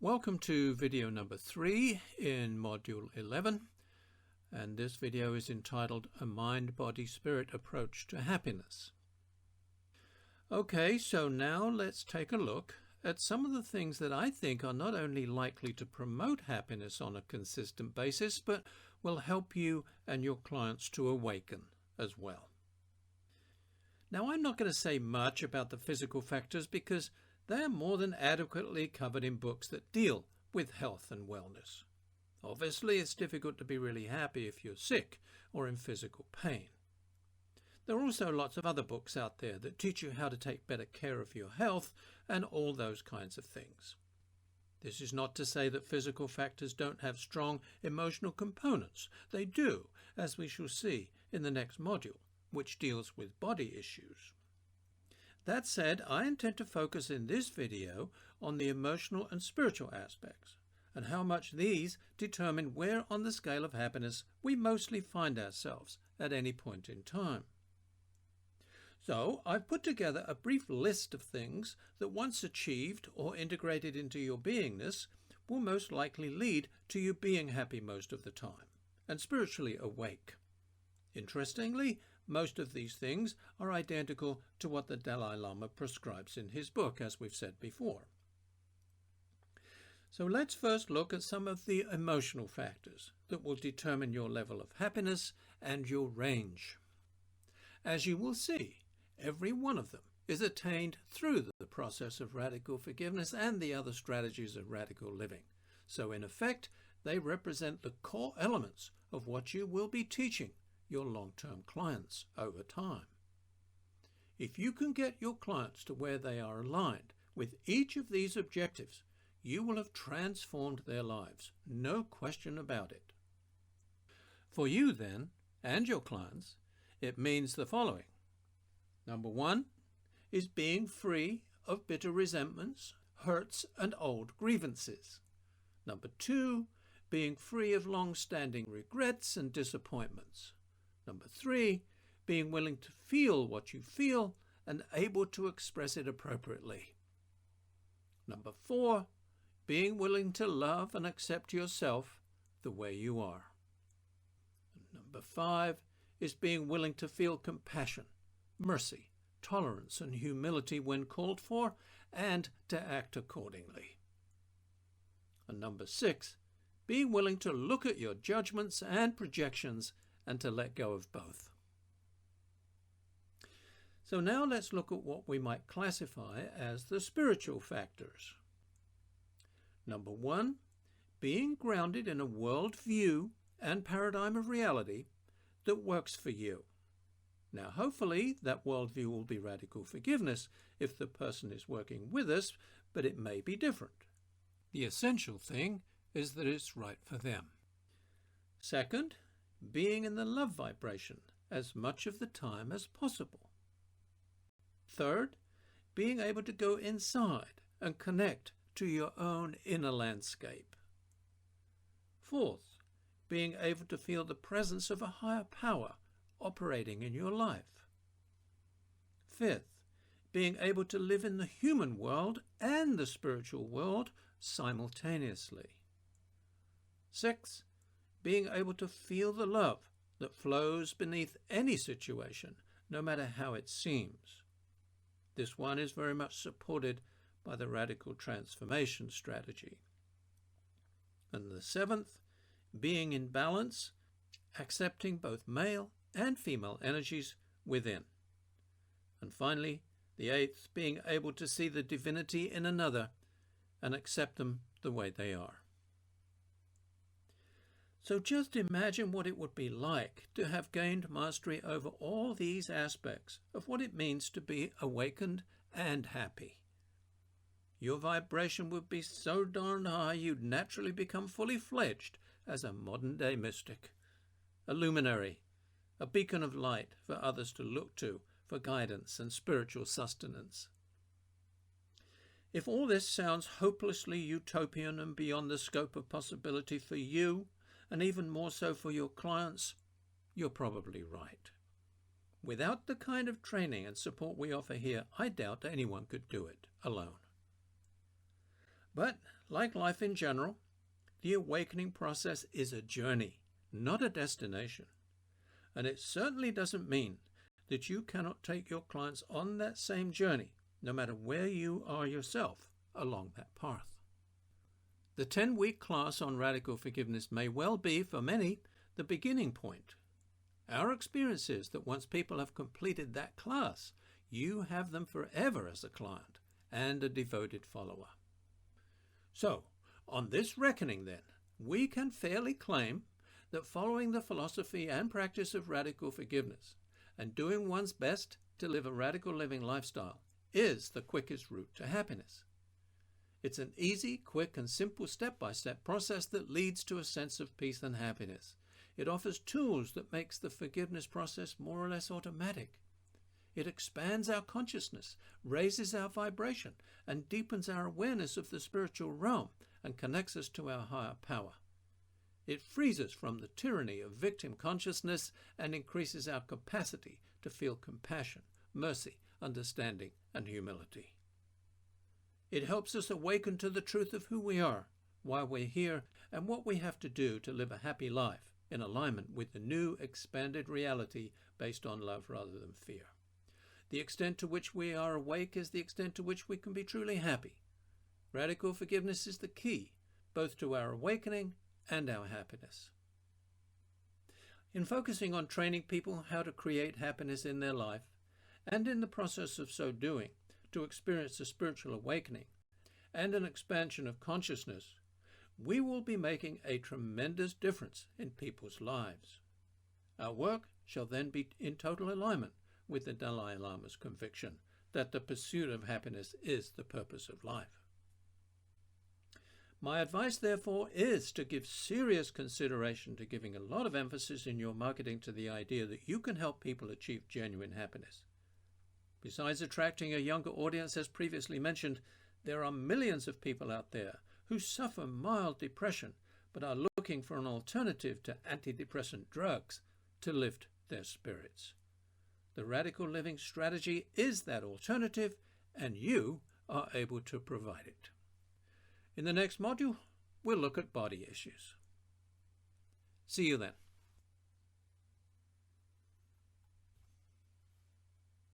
Welcome to video number 3 in module 11, and this video is entitled A Mind, Body, Spirit Approach to Happiness. Okay, so now let's take a look at some of the things that I think are not only likely to promote happiness on a consistent basis, but will help you and your clients to awaken as well. Now, I'm not going to say much about the physical factors because they are more than adequately covered in books that deal with health and wellness. Obviously, it's difficult to be really happy if you're sick or in physical pain. There are also lots of other books out there that teach you how to take better care of your health and all those kinds of things. This is not to say that physical factors don't have strong emotional components. They do, as we shall see in the next module, which deals with body issues. That said, I intend to focus in this video on the emotional and spiritual aspects, and how much these determine where on the scale of happiness we mostly find ourselves at any point in time. So, I've put together a brief list of things that once achieved or integrated into your beingness will most likely lead to you being happy most of the time and spiritually awake. Interestingly, most of these things are identical to what the Dalai Lama prescribes in his book, as we've said before. So let's first look at some of the emotional factors that will determine your level of happiness and your range. As you will see, every one of them is attained through the process of radical forgiveness and the other strategies of radical living. So in effect, they represent the core elements of what you will be teaching your long-term clients over time. If you can get your clients to where they are aligned with each of these objectives, you will have transformed their lives, no question about it. For you then, and your clients, it means the following. Number 1 is being free of bitter resentments, hurts, and old grievances. Number 2, being free of long-standing regrets and disappointments. Number 3, being willing to feel what you feel and able to express it appropriately. Number 4, being willing to love and accept yourself the way you are. And number 5 is being willing to feel compassion, mercy, tolerance, and humility when called for, and to act accordingly. And number 6, being willing to look at your judgments and projections and to let go of both. So now let's look at what we might classify as the spiritual factors. Number 1, being grounded in a world view and paradigm of reality that works for you. Now hopefully that worldview will be radical forgiveness if the person is working with us, but it may be different. The essential thing is that it's right for them. Second, being in the love vibration as much of the time as possible. Third, being able to go inside and connect to your own inner landscape. Fourth, being able to feel the presence of a higher power operating in your life. Fifth, being able to live in the human world and the spiritual world simultaneously. Sixth, being able to feel the love that flows beneath any situation, no matter how it seems. This one is very much supported by the radical transformation strategy. And the 7th, being in balance, accepting both male and female energies within. And finally, the 8th, being able to see the divinity in another and accept them the way they are. So just imagine what it would be like to have gained mastery over all these aspects of what it means to be awakened and happy. Your vibration would be so darn high you'd naturally become fully fledged as a modern-day mystic, a luminary, a beacon of light for others to look to for guidance and spiritual sustenance. If all this sounds hopelessly utopian and beyond the scope of possibility for you, and even more so for your clients, you're probably right. Without the kind of training and support we offer here, I doubt anyone could do it alone. But like life in general, the awakening process is a journey, not a destination. And it certainly doesn't mean that you cannot take your clients on that same journey, no matter where you are yourself along that path. The 10-week class on radical forgiveness may well be, for many, the beginning point. Our experience is that once people have completed that class, you have them forever as a client and a devoted follower. So, on this reckoning then, we can fairly claim that following the philosophy and practice of radical forgiveness and doing one's best to live a radical living lifestyle is the quickest route to happiness. It's an easy, quick, and simple step-by-step process that leads to a sense of peace and happiness. It offers tools that makes the forgiveness process more or less automatic. It expands our consciousness, raises our vibration, and deepens our awareness of the spiritual realm and connects us to our higher power. It frees us from the tyranny of victim consciousness and increases our capacity to feel compassion, mercy, understanding, and humility. It helps us awaken to the truth of who we are, why we're here, and what we have to do to live a happy life in alignment with the new expanded reality based on love rather than fear. The extent to which we are awake is the extent to which we can be truly happy. Radical forgiveness is the key, both to our awakening and our happiness. In focusing on training people how to create happiness in their life, and in the process of so doing, to experience a spiritual awakening and an expansion of consciousness, we will be making a tremendous difference in people's lives. Our work shall then be in total alignment with the Dalai Lama's conviction that the pursuit of happiness is the purpose of life. My advice, therefore, is to give serious consideration to giving a lot of emphasis in your marketing to the idea that you can help people achieve genuine happiness. Besides attracting a younger audience, as previously mentioned, there are millions of people out there who suffer mild depression but are looking for an alternative to antidepressant drugs to lift their spirits. The Radical Living Strategy is that alternative, and you are able to provide it. In the next module, we'll look at body issues. See you then.